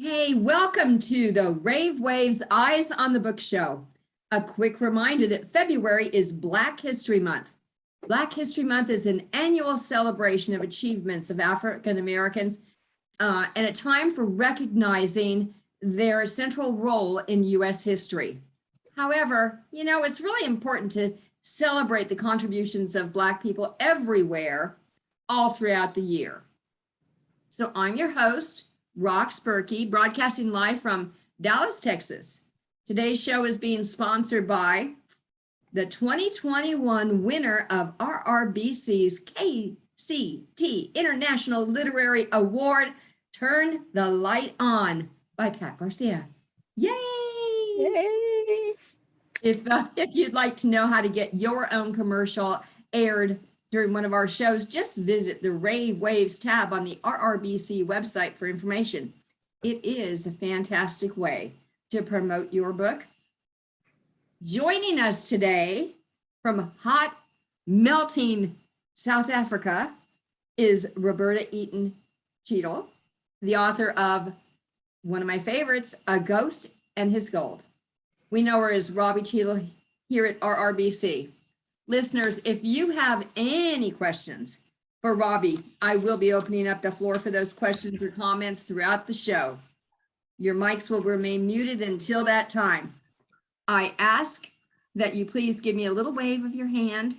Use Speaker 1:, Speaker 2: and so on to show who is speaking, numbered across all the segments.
Speaker 1: Hey, welcome to the Rave Waves Eyes on the Book Show. A quick reminder that February is Black History Month. Black History Month is an annual celebration of achievements of African Americans and a time for recognizing their central role in U.S. history. However, it's really important to celebrate the contributions of Black people everywhere, all throughout the year. So I'm your host, Rox Berkey, broadcasting live from Dallas, Texas. Today's show is being sponsored by the 2021 winner of RRBC's KCT International Literary Award, Turn the Light On by Pat Garcia. Yay!
Speaker 2: Yay!
Speaker 1: If you'd like to know how to get your own commercial aired during one of our shows, just visit the Rave Waves tab on the RRBC website for information. It is a fantastic way to promote your book. Joining us today from hot, melting South Africa is Roberta Eaton Cheadle, the author of one of my favorites, A Ghost and His Gold. We know her as Robbie Cheadle here at RRBC. Listeners, if you have any questions for Robbie, I will be opening up the floor for those questions or comments throughout the show. Your mics will remain muted until that time. I ask that you please give me a little wave of your hand,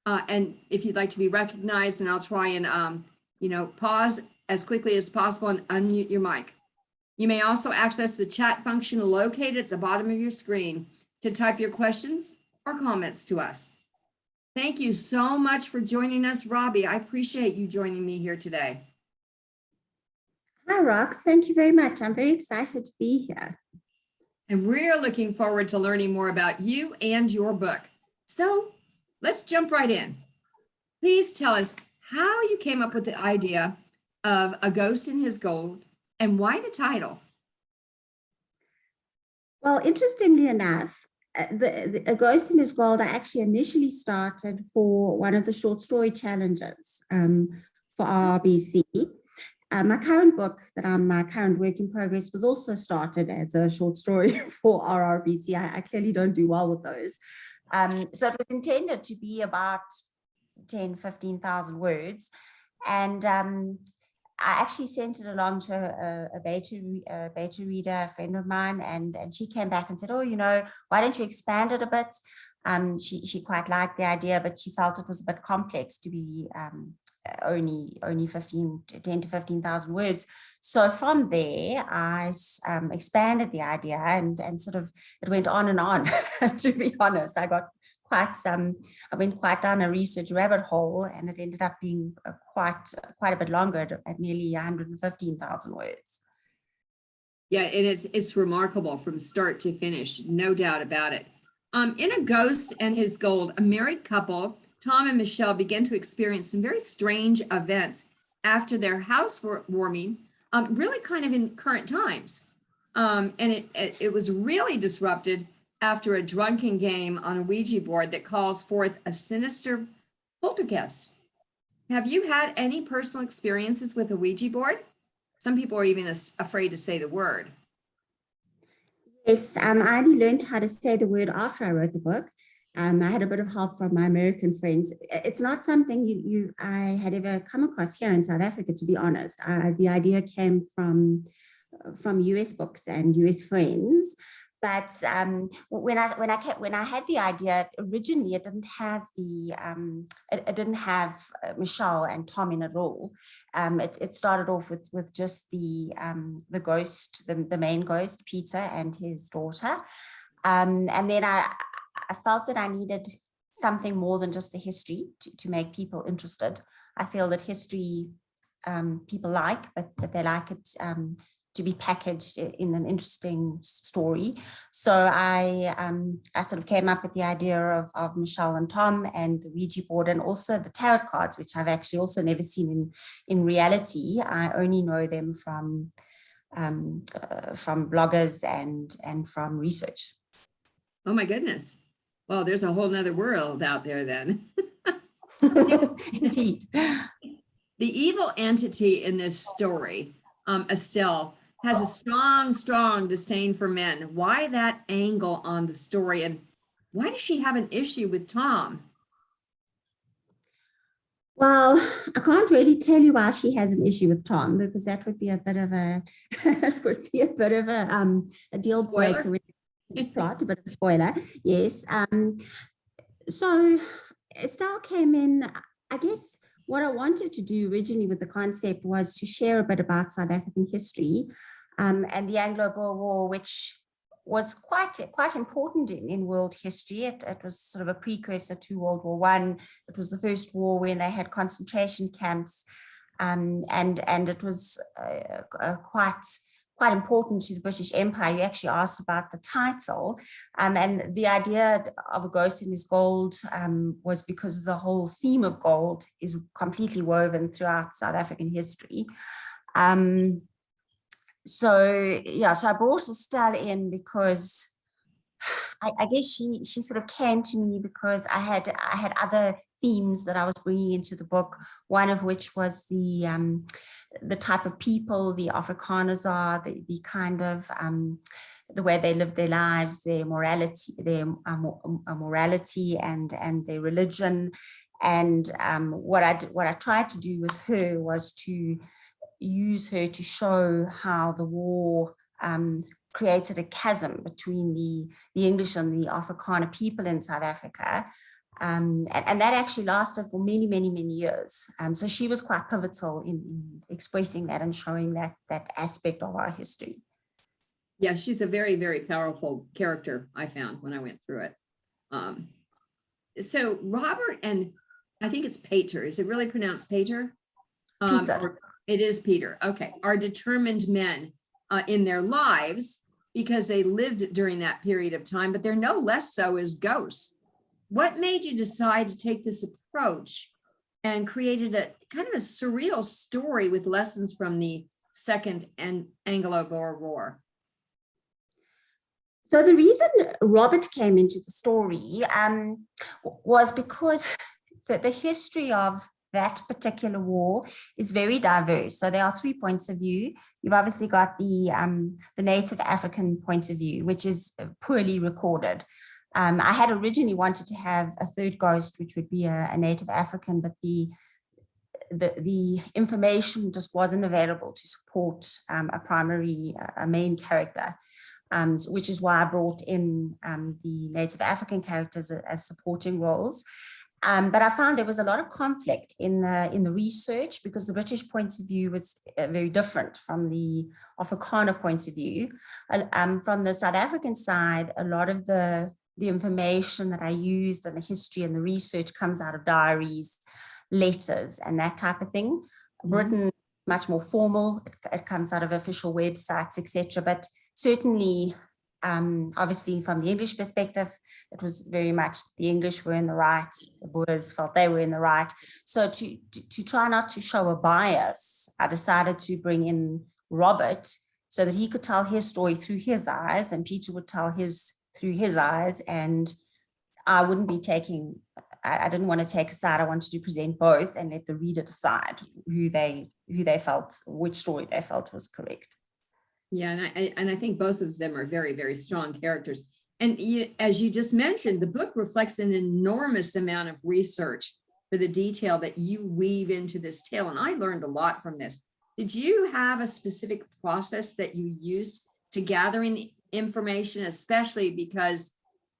Speaker 1: and if you'd like to be recognized, and I'll try and pause as quickly as possible and unmute your mic. You may also access the chat function located at the bottom of your screen to type your questions or comments to us. Thank you so much for joining us, Robbie. I appreciate you joining me here today.
Speaker 2: Hi, Rox. Thank you very much. I'm very excited to be here.
Speaker 1: And we're looking forward to learning more about you and your book. So let's jump right in. Please tell us how you came up with the idea of A Ghost and His Gold and why the title.
Speaker 2: Well, interestingly enough, A Ghost and His Gold, I actually initially started for one of the short story challenges for RRBC. My current book my current work in progress was also started as a short story for RRBC. I clearly don't do well with those. So it was intended to be about 10, 15,000 words. And I actually sent it along to a beta reader, a friend of mine, and she came back and said, oh, why don't you expand it a bit? She quite liked the idea, but she felt it was a bit complex to be only 10 to 15,000 words. So from there, I expanded the idea and sort of it went on and on. To be honest, I went quite down a research rabbit hole, and it ended up being quite a bit longer at nearly 115,000 words.
Speaker 1: Yeah, and it's remarkable from start to finish, no doubt about it. In A Ghost and His Gold, a married couple, Tom and Michelle, began to experience some very strange events after their housewarming, really kind of in current times. And it was really disrupted after a drunken game on a Ouija board that calls forth a sinister poltergeist. Have you had any personal experiences with a Ouija board? Some people are even afraid to say the word.
Speaker 2: Yes, I only learned how to say the word after I wrote the book. I had a bit of help from my American friends. It's not something I had ever come across here in South Africa, to be honest. The idea came from US books and US friends. But when I had the idea originally, it didn't have Michelle and Tom in it all. It started off with just the ghost, the main ghost, Peter, and his daughter, and then I felt that I needed something more than just the history to make people interested. I feel that history people like, but they like it to be packaged in an interesting story. So I sort of came up with the idea of Michelle and Tom and the Ouija board, and also the tarot cards, which I've actually also never seen in reality. I only know them from bloggers and from research.
Speaker 1: Oh my goodness. Well, there's a whole nother world out there then.
Speaker 2: Indeed.
Speaker 1: The evil entity in this story, Estelle, has a strong disdain for men. Why that angle on the story? And why does she have an issue with Tom?
Speaker 2: Well, I can't really tell you why she has an issue with Tom, because that would be a bit of a it would be a bit of a deal
Speaker 1: Spoiler?
Speaker 2: breaker in the plot, a bit of a spoiler. Yes. So Estelle came in, I guess what I wanted to do originally with the concept was to share a bit about South African history and the Anglo-Boer War, which was quite important in world history. It was sort of a precursor to World War I. It was the first war when they had concentration camps, and it was quite important to the British Empire. You actually asked about the title, and the idea of a ghost in his gold was because the whole theme of gold is completely woven throughout South African history. So I brought Estelle in because I guess she sort of came to me because I had other themes that I was bringing into the book. One of which was the type of people the Afrikaners are, the kind of the way they live their lives, their morality, and their religion. And what I tried to do with her was to use her to show how the war created a chasm between the English and the Afrikaner people in South Africa. And that actually lasted for many years. So she was quite pivotal in expressing that and showing that aspect of our history.
Speaker 1: Yeah, she's a very powerful character, I found when I went through it. So Robert and I think it's Pater. Is it really pronounced Pater?
Speaker 2: Peter.
Speaker 1: It is Peter. Okay. Are determined men in their lives because they lived during that period of time, but they're no less so as ghosts. What made you decide to take this approach and created a kind of a surreal story with lessons from the Second Anglo-Boer War?
Speaker 2: So the reason Robert came into the story was because the history of that particular war is very diverse. So there are 3 points of view. You've obviously got the Native African point of view, which is poorly recorded. I had originally wanted to have a third ghost, which would be a Native African, but the information just wasn't available to support a main character, which is why I brought in the Native African characters as supporting roles. But I found there was a lot of conflict in the research because the British point of view was very different from the Afrikaner point of view. From the South African side, a lot of the information that I used and the history and the research comes out of diaries, letters, and that type of thing. Britain, much more formal. It comes out of official websites, etc. But certainly, obviously, from the English perspective, it was very much the English were in the right. The Boers felt they were in the right. So to try not to show a bias, I decided to bring in Robert so that he could tell his story through his eyes, and Peter would tell his through his eyes, and I wouldn't be taking. I didn't want to take a side. I wanted to present both and let the reader decide who they felt, which story they felt was correct.
Speaker 1: Yeah, and I think both of them are very strong characters. And as you just mentioned, the book reflects an enormous amount of research for the detail that you weave into this tale. And I learned a lot from this. Did you have a specific process that you used to gathering information, especially because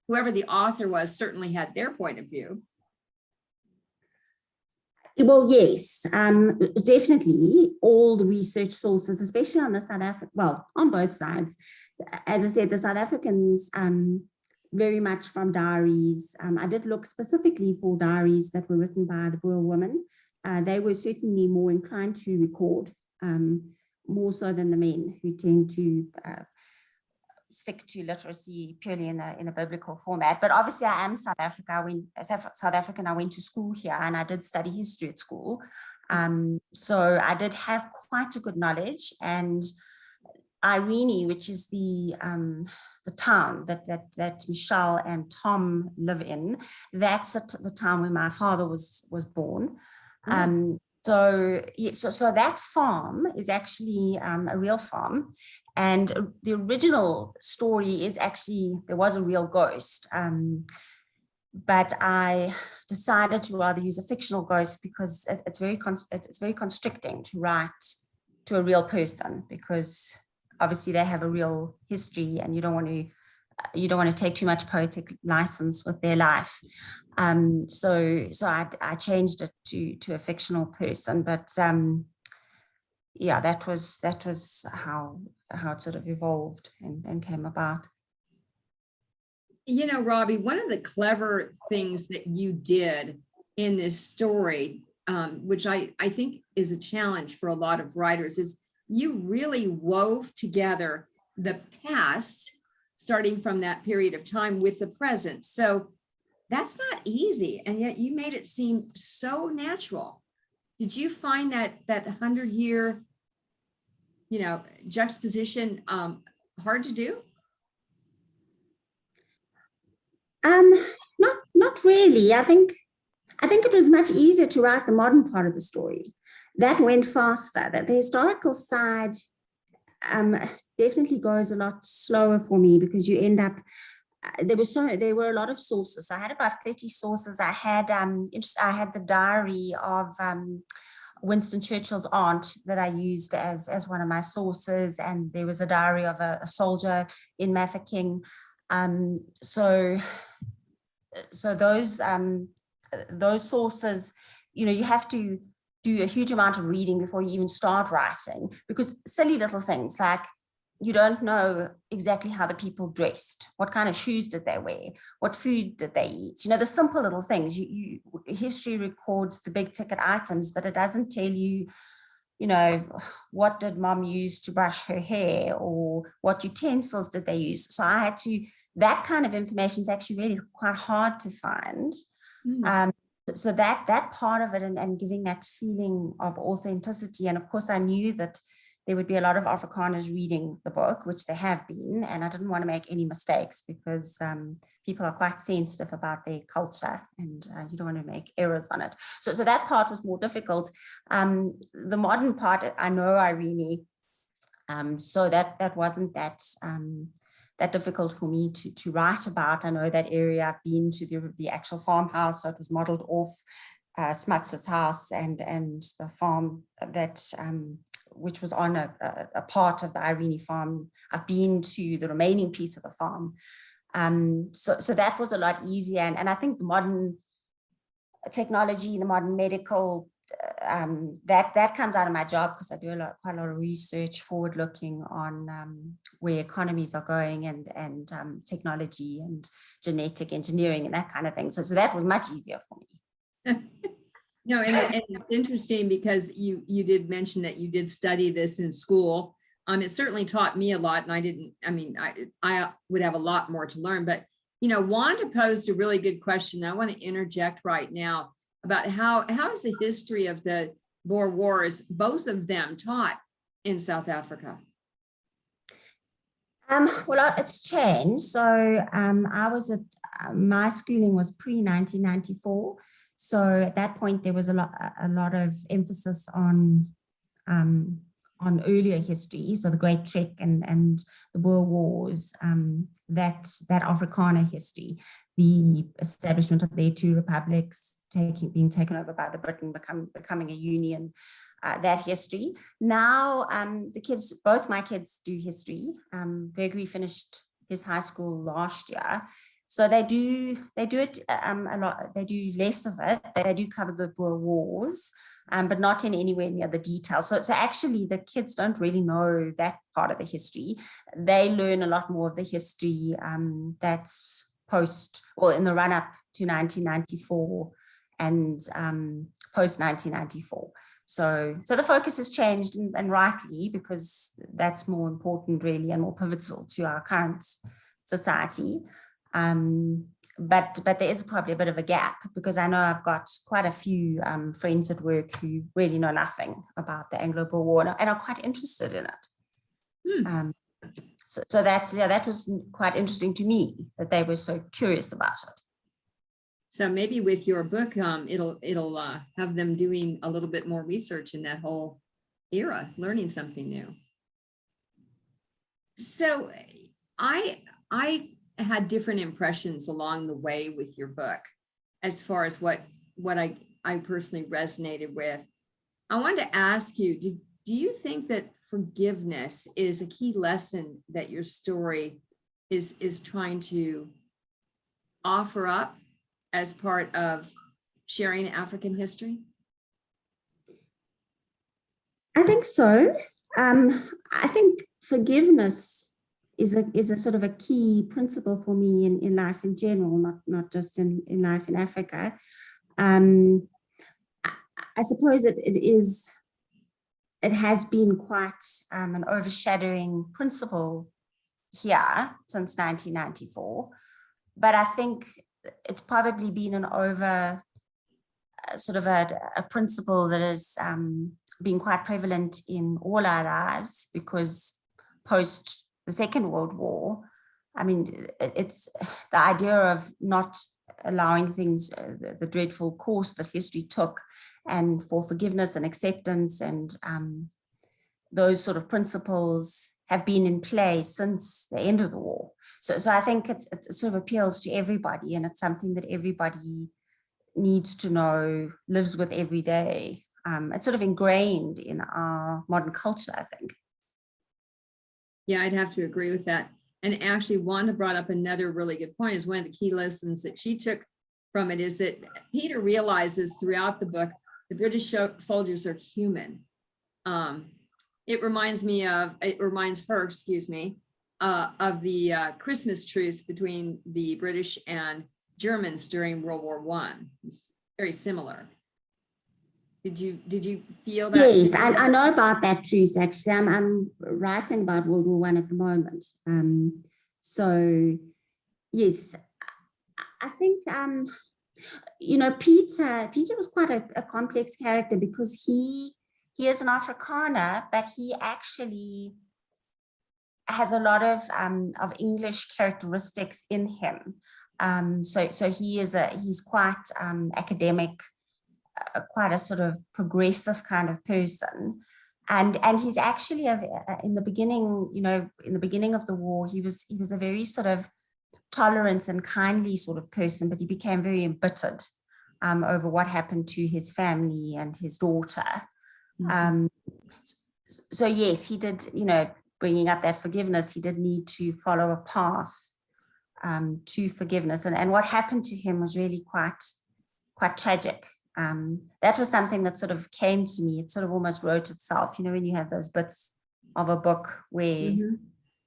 Speaker 1: whoever the author was certainly had their point of view?
Speaker 2: Well, yes, definitely all the research sources, especially on the South African, well, on both sides. As I said, the South Africans, very much from diaries. I did look specifically for diaries that were written by the Boer women. They were certainly more inclined to record, more so than the men, who tend to stick to literacy purely in a biblical format. But obviously I am South Africa. South African, I went to school here and I did study history at school. So I did have quite a good knowledge. And Irene, which is the town that Michelle and Tom live in, that's the town where my father was born. So, yeah, so that farm is actually a real farm, and the original story is actually there was a real ghost, but I decided to rather use a fictional ghost because it's very constricting to write to a real person, because obviously they have a real history, and you don't want to take too much poetic license with their life. So I changed it to a fictional person, but yeah, that was how it sort of evolved and came about.
Speaker 1: You know, Robbie, one of the clever things that you did in this story, which I think is a challenge for a lot of writers, is you really wove together the past, starting from that period of time, with the present. So that's not easy, and yet you made it seem so natural. Did you find that 100-year, juxtaposition hard to do?
Speaker 2: Not really. I think it was much easier to write the modern part of the story. That went faster. That the historical side definitely goes a lot slower for me, because you end up there were a lot of sources. I had about 30 sources. I had the diary of Winston Churchill's aunt that I used as one of my sources, and there was a diary of a soldier in Mafeking. So those sources, you have to do a huge amount of reading before you even start writing, because silly little things like you don't know exactly how the people dressed, what kind of shoes did they wear, what food did they eat, the simple little things. History records the big ticket items, but it doesn't tell you, what did mom use to brush her hair, or what utensils did they use. So that kind of information is actually really quite hard to find. So that part of it, and giving that feeling of authenticity. And of course, I knew that there would be a lot of Afrikaners reading the book, which there have been, and I didn't want to make any mistakes, because people are quite sensitive about their culture, and you don't want to make errors on it. So that part was more difficult. The modern part, I know Irene, so that wasn't that difficult for me to write about. I know that area. I've been to the actual farmhouse, so it was modeled off Smuts's house and the farm that which was on a part of the Irene farm. I've been to the remaining piece of the farm. So that was a lot easier. And I think the modern technology, the modern medical, that comes out of my job, because I do quite a lot of research forward looking on where economies are going, and technology and genetic engineering and that kind of thing. So that was much easier for me.
Speaker 1: No, and it's interesting, because you did mention that you did study this in school. It certainly taught me a lot, and I would have a lot more to learn. But Wanda posed a really good question. I want to interject right now about how is the history of the Boer Wars, both of them, taught in South Africa?
Speaker 2: Well, it's changed. So I was at my schooling was pre-1994. So at that point, there was a lot of emphasis on earlier history, so the Great Trek and the Boer Wars, that Afrikaner history, the establishment of their two republics, being taken over by the Britain, becoming a union, that history. Now, both my kids do history. Gregory finished his high school last year. So they do it a lot. They do less of it. They do cover the Boer Wars, but not in anywhere near the details. So actually the kids don't really know that part of the history. They learn a lot more of the history that's in the run up to 1994 and post 1994. So the focus has changed, and rightly, because that's more important really and more pivotal to our current society. But there is probably a bit of a gap, because I know I've got quite a few friends at work who really know nothing about the Anglo-Boer War and are quite interested in it. So that was quite interesting to me, that they were so curious about it.
Speaker 1: So maybe with your book, it'll have them doing a little bit more research in that whole era, learning something new. So I had different impressions along the way with your book, as far as what I personally resonated with. I wanted to ask you, do you think that forgiveness is a key lesson that your story is trying to offer up as part of sharing African history?
Speaker 2: I think so. I think forgiveness is a sort of a key principle for me in life in general, not just in life in Africa. I suppose it has been quite an overshadowing principle here since 1994, but I think it's probably been an over sort of a principle that has been quite prevalent in all our lives, because post the Second World War, I mean, it's the idea of not allowing things, the dreadful course that history took, and for forgiveness and acceptance, and those sort of principles have been in play since the end of the war. So I think it sort of appeals to everybody, and it's something that everybody needs to know, lives with every day. It's sort of ingrained in our modern culture, I think.
Speaker 1: Yeah, I'd have to agree with that. And actually, Wanda brought up another really good point. Is one of the key lessons that she took from it is that Peter realizes throughout the book the British soldiers are human. It reminds her, of the Christmas truce between the British and Germans during World War I. It's very similar. Did you feel that?
Speaker 2: Yes, I know about that truce, actually. I'm writing about World War I at the moment. So yes, I think Peter was quite a complex character, because he is an Afrikaner, but he actually has a lot of English characteristics in him. So he's quite academic, quite a sort of progressive kind of person, and he's actually in the beginning of the war, he was a very sort of tolerant and kindly sort of person, but he became very embittered over what happened to his family and his daughter. Mm-hmm. So yes, he did, bringing up that forgiveness, he did need to follow a path to forgiveness, and what happened to him was really quite tragic. That was something that sort of came to me. It sort of almost wrote itself, when you have those bits of a book where mm-hmm.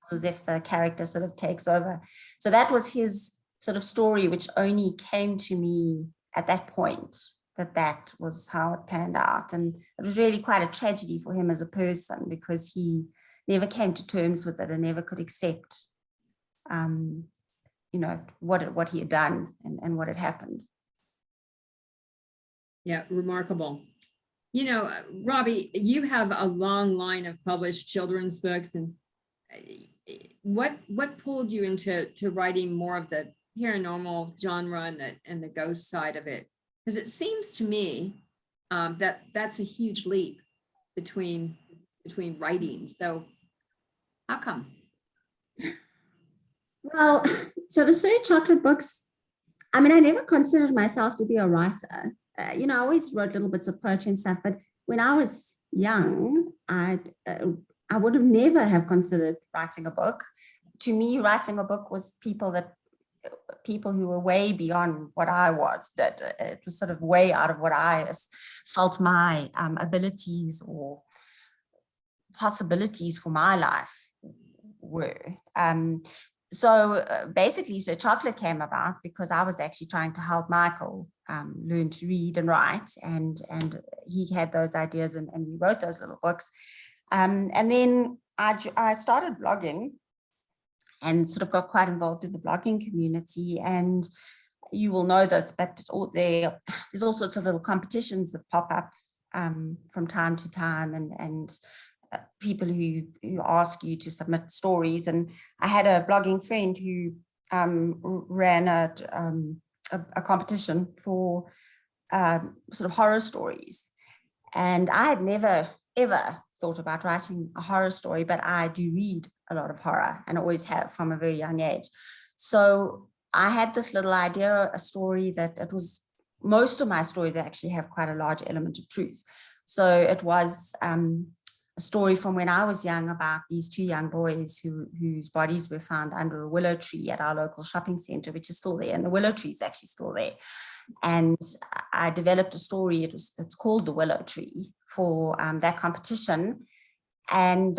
Speaker 2: it's as if the character sort of takes over. So that was his sort of story, which only came to me at that point, that was how it panned out. And it was really quite a tragedy for him as a person, because he never came to terms with it and never could accept, what he had done and what had happened.
Speaker 1: Yeah, remarkable. Robbie, you have a long line of published children's books, and what pulled you into writing more of the paranormal genre and the ghost side of it? Because it seems to me that's a huge leap between writing. So how come?
Speaker 2: Well, so the Sir Chocolate books, I mean, I never considered myself to be a writer. I always wrote little bits of poetry and stuff, but when I was young, I would have never have considered writing a book. To me, writing a book was people who were way beyond what I was, that it was sort of way out of what I felt my abilities or possibilities for my life were. So basically, Sir Chocolate came about because I was actually trying to help Michael learn to read and write, and he had those ideas, and we wrote those little books. And then I started blogging and sort of got quite involved in the blogging community. And you will know this, but there's all sorts of little competitions that pop up from time to time, and people who ask you to submit stories. And I had a blogging friend who ran a competition for sort of horror stories. And I had never, ever thought about writing a horror story, but I do read a lot of horror and always have from a very young age. So I had this little idea, a story that it was, most of my stories actually have quite a large element of truth. So it was a story from when I was young about these two young boys whose bodies were found under a willow tree at our local shopping center, which is still there. And the willow tree is actually still there. And I developed a story. It's called The Willow Tree for that competition. And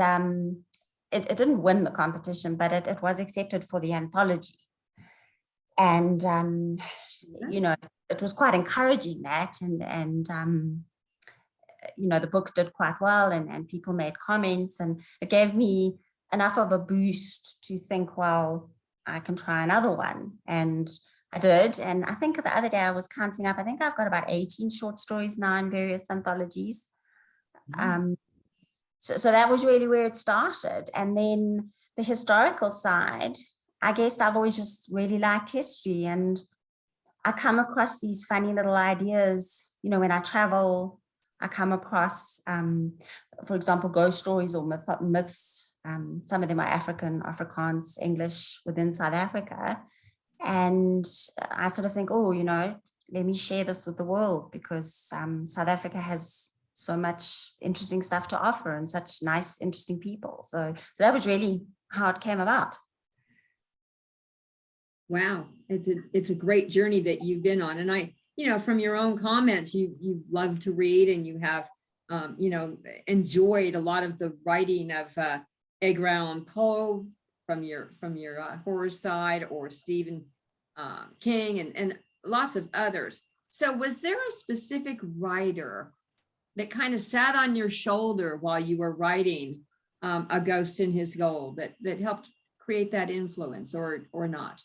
Speaker 2: it didn't win the competition, but it was accepted for the anthology. And, you know, it was quite encouraging that. And you know, the book did quite well and people made comments, and it gave me enough of a boost to think, well, I can try another one. And I did. And I think the other day I was counting up, I think I've got about 18 short stories now in various anthologies. So that was really where it started. And then the historical side, I guess I've always just really liked history, and I come across these funny little ideas, you know, when I travel. I come across, for example, ghost stories or myths. Some of them are African, Afrikaans, English within South Africa. And I sort of think, oh, you know, let me share this with the world, because South Africa has so much interesting stuff to offer and such nice, interesting people. So that was really how it came about.
Speaker 1: Wow, it's a great journey that you've been on. And I, you know, from your own comments, you love to read, and you have, you know, enjoyed a lot of the writing of Edgar Allan Poe from your horror side, or Stephen King, and lots of others. So was there a specific writer that kind of sat on your shoulder while you were writing A Ghost in His Gold that helped create that influence, or not?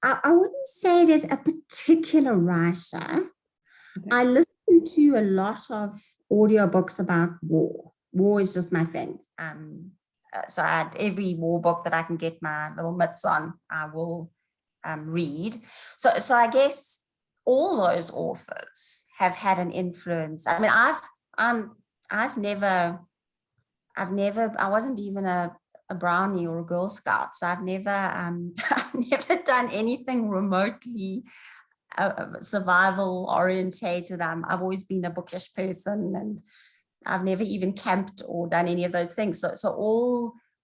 Speaker 2: I wouldn't say there's a particular writer. Okay. I listen to a lot of audiobooks about war. War is just my thing. So every war book that I can get my little mitts on, I will read. So I guess all those authors have had an influence. I mean, I wasn't even a brownie or a Girl Scout. So I've never done anything remotely survival orientated. I've always been a bookish person, and I've never even camped or done any of those things. So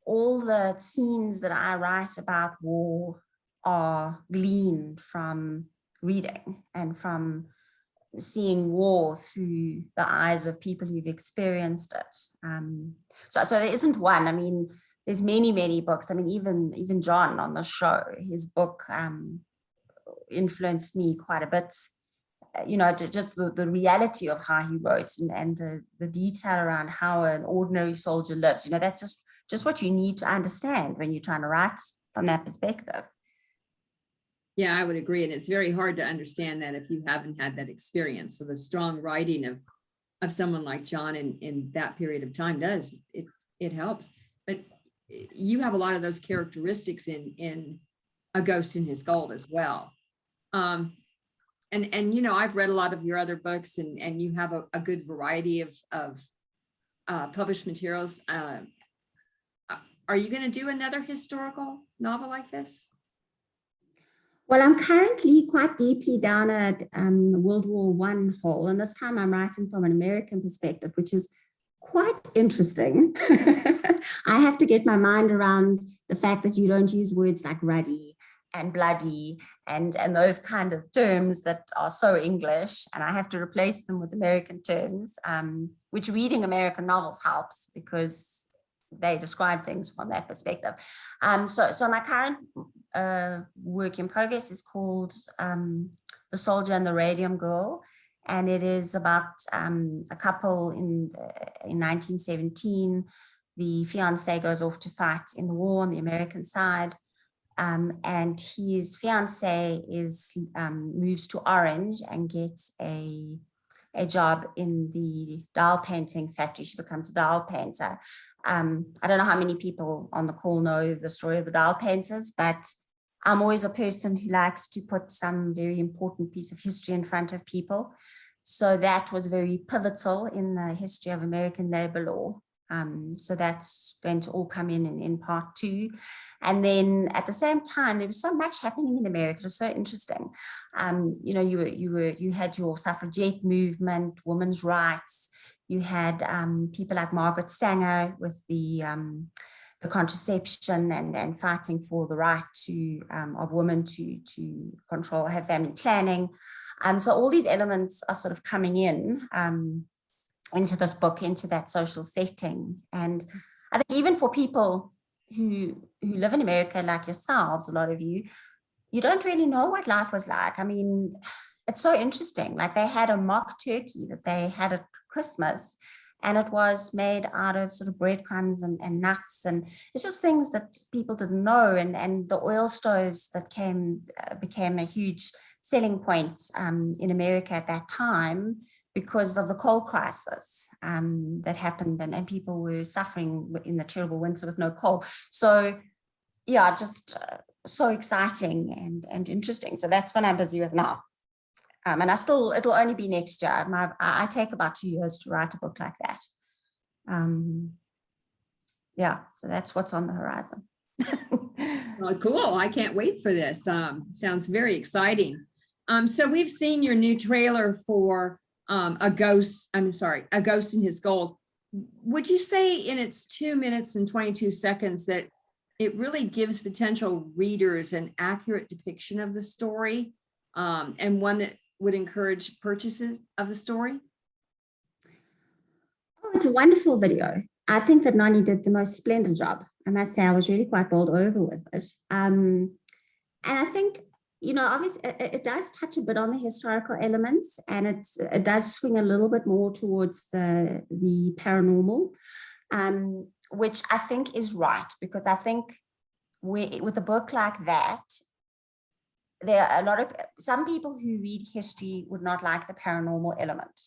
Speaker 2: all the scenes that I write about war are gleaned from reading and from seeing war through the eyes of people who've experienced it. So there isn't one. I mean, there's many books. I mean, even John on the show, his book influenced me quite a bit. You know, just the reality of how he wrote, and the detail around how an ordinary soldier lives. You know, that's just what you need to understand when you're trying to write from that perspective.
Speaker 1: Yeah, I would agree. And it's very hard to understand that if you haven't had that experience. So the strong writing of someone like John in that period of time it helps. But you have a lot of those characteristics in A Ghost in His Gold as well. And you know, I've read a lot of your other books, and you have a good variety of published materials. Are you going to do another historical novel like this?
Speaker 2: Well, I'm currently quite deeply down at World War I hole, and this time I'm writing from an American perspective, which is quite interesting. I have to get my mind around the fact that you don't use words like ruddy and bloody and those kind of terms that are so English, and I have to replace them with American terms, which reading American novels helps because they describe things from that perspective. So my current work in progress is called The Soldier and the Radium Girl, and it is about a couple in 1917. The fiancé goes off to fight in the war on the American side, and his fiancé moves to Orange and gets a a job in the dial painting factory. She becomes a dial painter. I don't know how many people on the call know the story of the dial painters, but I'm always a person who likes to put some very important piece of history in front of people. So that was very pivotal in the history of American labor law. So that's going to all come in part 2. And then at the same time, there was so much happening in America. It was so interesting. You know, you had your suffragette movement, women's rights. You had people like Margaret Sanger with the contraception and fighting for the right to of women to control, have family planning. So all these elements are sort of coming in into this book, into that social setting. And I think even for people who live in America like yourselves, a lot of you don't really know what life was like. I mean, it's so interesting. Like they had a mock turkey that they had at Christmas, and it was made out of sort of breadcrumbs and nuts. And it's just things that people didn't know. And the oil stoves that became a huge selling point in America at that time because of the coal crisis that happened, and people were suffering in the terrible winter with no coal. So yeah, just so exciting and interesting. So that's what I'm busy with now. And it'll only be next year. I take about 2 years to write a book like that. Yeah, so that's what's on the horizon.
Speaker 1: Well, cool. I can't wait for this. Sounds very exciting. So we've seen your new trailer for A Ghost in His Gold. Would you say in its 2 minutes and 22 seconds that it really gives potential readers an accurate depiction of the story, and one that would encourage purchases of the story?
Speaker 2: Oh, it's a wonderful video. I think that Nani did the most splendid job. I must say I was really quite bowled over with it. And I think, you know, obviously it does touch a bit on the historical elements, and it does swing a little bit more towards the paranormal, which I think is right, because I think with a book like that, there are some people who read history would not like the paranormal element.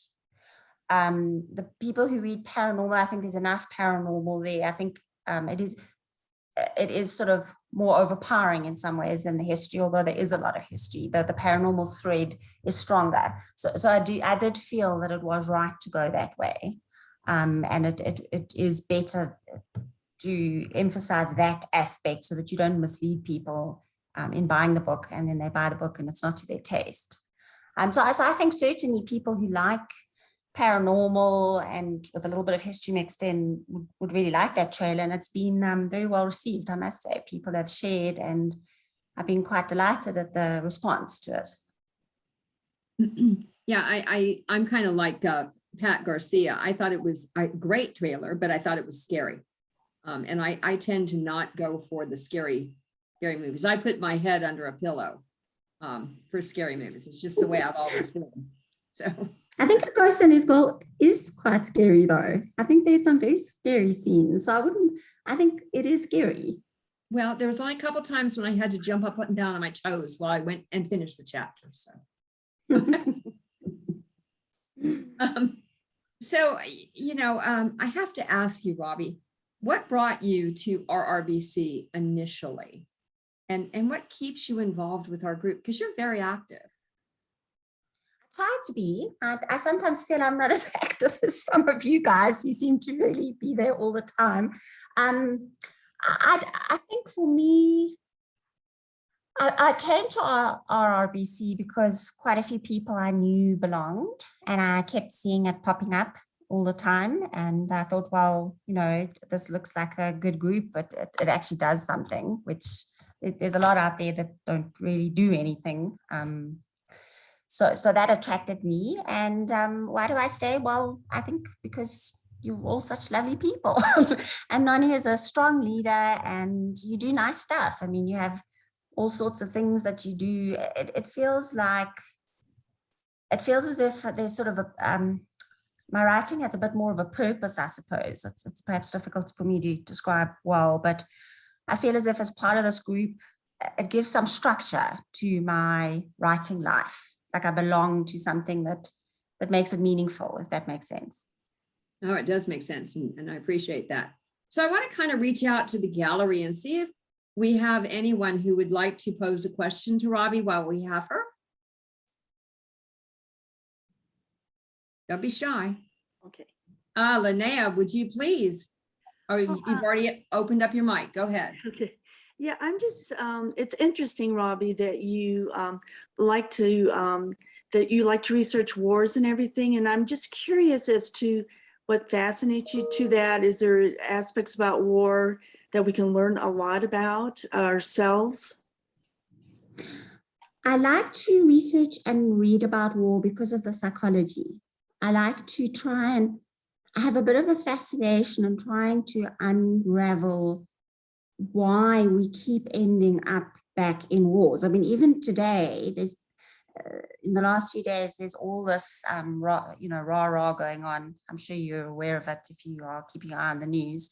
Speaker 2: The people who read paranormal, I think there's enough paranormal there. I think it is sort of more overpowering in some ways than the history, although there is a lot of history. The paranormal thread is stronger. So I did feel that it was right to go that way. And it is better to emphasize that aspect so that you don't mislead people in buying the book, and then they buy the book and it's not to their taste. So I think certainly people who like paranormal and with a little bit of history mixed in would really like that trailer, and it's been very well received, I must say. People have shared, and I've been quite delighted at the response to it.
Speaker 1: Yeah, I'm kind of like Pat Garcia. I thought it was a great trailer, but I thought it was scary. And I tend to not go for the scary movies. I put my head under a pillow for scary movies. It's just the way I've always been. So
Speaker 2: I think A Ghost in His Gold is quite scary, though. I think there's some very scary scenes. So I think it is scary.
Speaker 1: Well, there was only a couple times when I had to jump up and down on my toes while I went and finished the chapter. So, I have to ask you, Robbie, what brought you to RRBC initially? And what keeps you involved with our group? Because you're very active.
Speaker 2: Try to be. I sometimes feel I'm not as active as some of you guys. You seem to really be there all the time. I think for me, I came to RRBC because quite a few people I knew belonged, and I kept seeing it popping up all the time. And I thought, well, this looks like a good group, but it actually does something, which there's a lot out there that don't really do anything. So that attracted me. And why do I stay? Well, I think because you're all such lovely people. And Nani is a strong leader, and you do nice stuff. I mean, you have all sorts of things that you do. It feels as if there's sort of my writing has a bit more of a purpose, I suppose. It's perhaps difficult for me to describe well, but I feel as if as part of this group, it gives some structure to my writing life. Like I belong to something that makes it meaningful, if that makes sense.
Speaker 1: Oh, it does make sense, and I appreciate that. So I want to kind of reach out to the gallery and see if we have anyone who would like to pose a question to Robbie while we have her. Don't be shy.
Speaker 3: Okay.
Speaker 1: Linnea, would you please? Oh, you've already opened up your mic. Go ahead.
Speaker 3: Okay. Yeah, I'm just, it's interesting, Robbie, that you like to research wars and everything. And I'm just curious as to what fascinates you to that. Is there aspects about war that we can learn a lot about ourselves?
Speaker 2: I like to research and read about war because of the psychology. I like to try and I have a bit of a fascination in trying to unravel why we keep ending up back in wars. I mean, even today, there's in the last few days, there's all this, rah going on. I'm sure you're aware of it if you are keeping your eye on the news.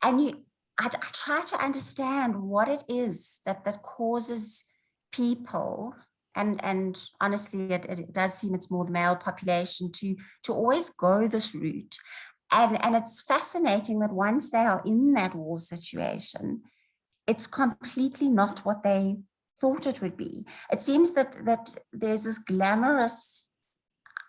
Speaker 2: And I try to understand what it is that causes people, and honestly, it does seem it's more the male population to always go this route. And it's fascinating that once they are in that war situation, it's completely not what they thought it would be. It seems that there's this glamorous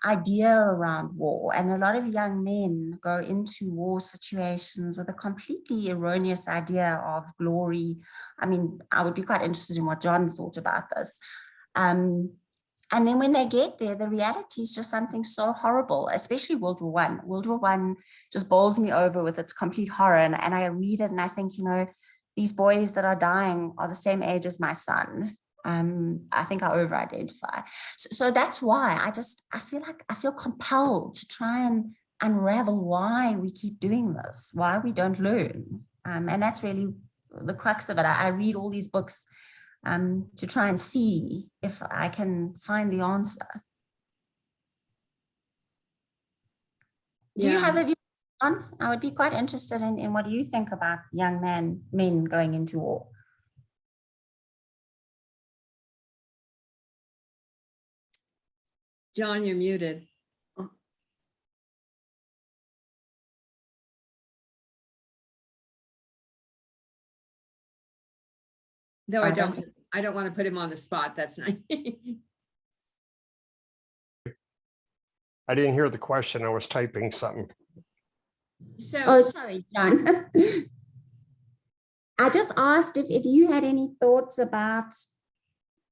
Speaker 2: idea around war, and a lot of young men go into war situations with a completely erroneous idea of glory. I mean, I would be quite interested in what John thought about this. And then when they get there, the reality is just something so horrible, especially World War I. World War I just bowls me over with its complete horror. And I read it and I think, these boys that are dying are the same age as my son. I think I over-identify. So that's why I feel compelled to try and unravel why we keep doing this, why we don't learn. And that's really the crux of it. I read all these books to try and see if I can find the answer. Do you have a view on? I would be quite interested in what you think about young men going into war.
Speaker 1: John, you're muted. No, I don't want to put him on the spot. That's not.
Speaker 4: I didn't hear the question. I was typing something.
Speaker 1: So,
Speaker 2: oh, sorry, John. I just asked if you had any thoughts about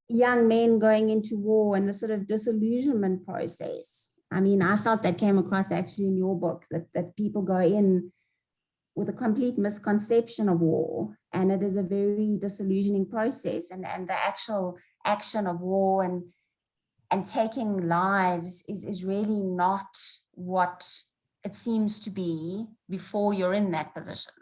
Speaker 2: young men going into war and the sort of disillusionment process. I mean, I felt that came across actually in your book, that people go in with a complete misconception of war, and it is a very disillusioning process, and the actual action of war and taking lives is really not what it seems to be before you're in that position.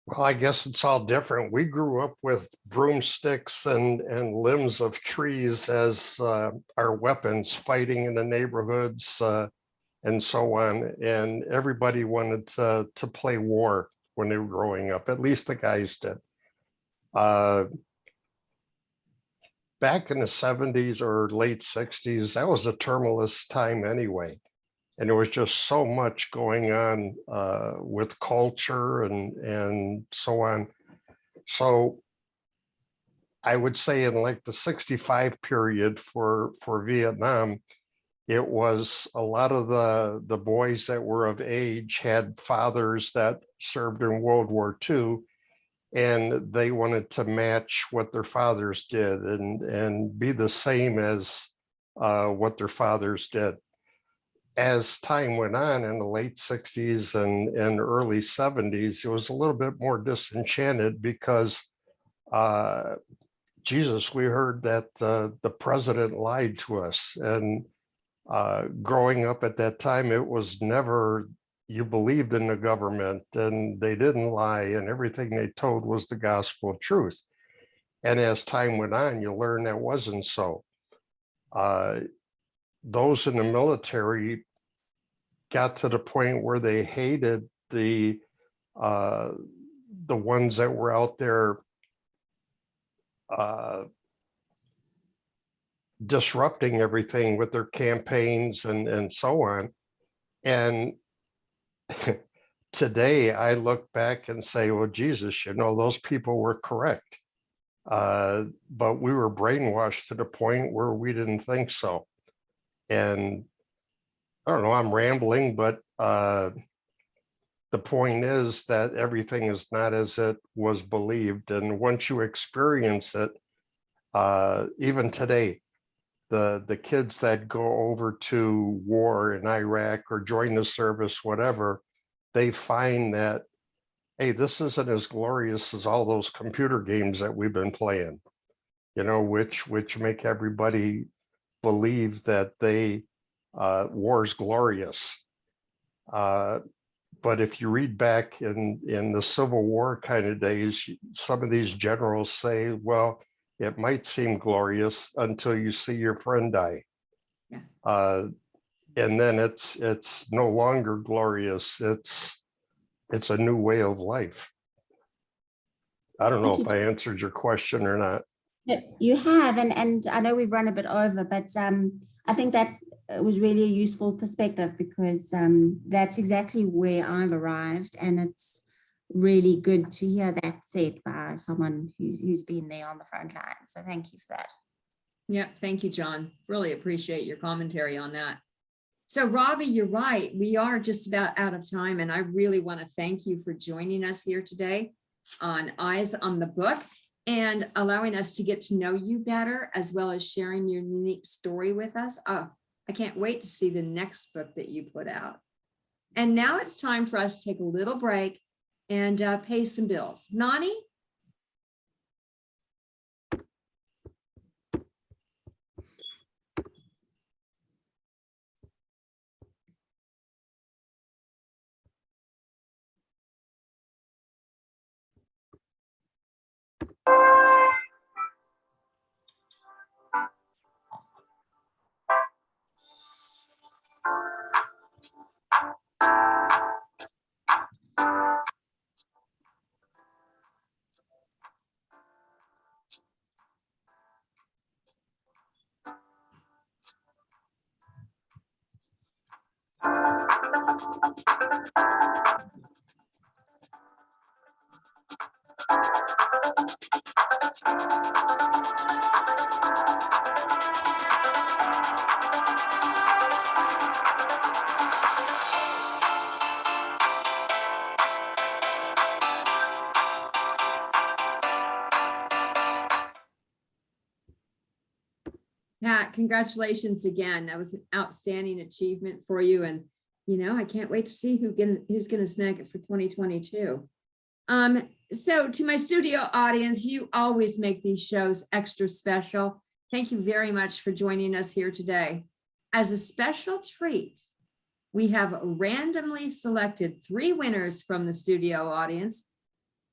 Speaker 4: Well, I guess it's all different. We grew up with broomsticks and limbs of trees as our weapons, fighting in the neighborhoods and so on. And everybody wanted to play war when they were growing up, at least the guys did. Back in the 70s or late 60s, that was a tumultuous time anyway. And there was just so much going on with culture and so on. So I would say in like the 65 period for Vietnam, it was a lot of the boys that were of age had fathers that served in World War II, and they wanted to match what their fathers did and be the same as what their fathers did. As time went on in the late 60s and early 70s, it was a little bit more disenchanted because, Jesus, we heard that the president lied to us. And growing up at that time, it was never, you believed in the government and they didn't lie and everything they told was the gospel truth. And as time went on, you learn that wasn't so. Those in the military got to the point where they hated the ones that were out there disrupting everything with their campaigns and so on. And today I look back and say, well, Jesus, you know, those people were correct. But we were brainwashed to the point where we didn't think so. And I don't know, I'm rambling, but the point is that everything is not as it was believed. And once you experience it, even today, the kids that go over to war in Iraq or join the service, whatever, they find that, hey, this isn't as glorious as all those computer games that we've been playing, you know, which make everybody believe that war's glorious. But if you read back in the Civil War kind of days, some of these generals say, well, it might seem glorious until you see your friend die.
Speaker 1: Yeah.
Speaker 4: And then it's no longer glorious. It's a new way of life. I don't know if I answered your question or not.
Speaker 2: You have, and I know we've run a bit over, but I think that was really a useful perspective, because that's exactly where I've arrived, and it's really good to hear that said by someone who's been there on the front line. So thank you for that.
Speaker 1: Yeah, thank you, John. Really appreciate your commentary on that. So Robbie, you're right. We are just about out of time, and I really want to thank you for joining us here today on Eyes on the Book and allowing us to get to know you better, as well as sharing your unique story with us. Oh, I can't wait to see the next book that you put out. And now it's time for us to take a little break and pay some bills. Nani? Pat, congratulations again. That was an outstanding achievement for you. And, you know, I can't wait to see who's going to snag it for 2022. So to my studio audience, you always make these shows extra special. Thank you very much for joining us here today. As a special treat, we have randomly selected 3 winners from the studio audience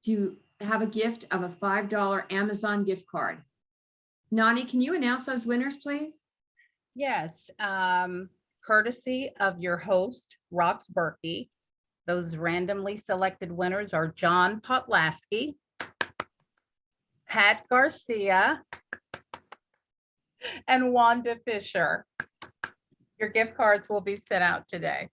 Speaker 1: to have a gift of a $5 Amazon gift card. Nani, can you announce those winners, please?
Speaker 5: Yes, courtesy of your host, Rox Berkey. Those randomly selected winners are John Potlasky, Pat Garcia, and Wanda Fisher. Your gift cards will be sent out today.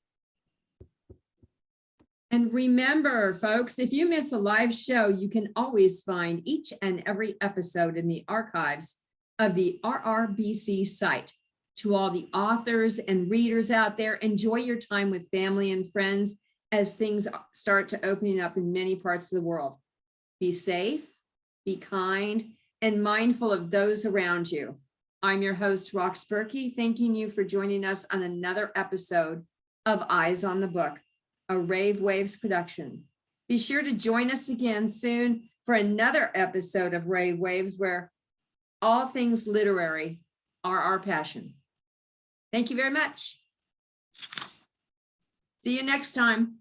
Speaker 1: And remember, folks, if you miss a live show, you can always find each and every episode in the archives of the RRBC site. To all the authors and readers out there, enjoy your time with family and friends as things start to opening up in many parts of the world. Be safe, be kind, and mindful of those around you. I'm your host, Rox Berkey, thanking you for joining us on another episode of Eyes on the Book, a Rave Waves production. Be sure to join us again soon for another episode of Rave Waves, where all things literary are our passion. Thank you very much. See you next time.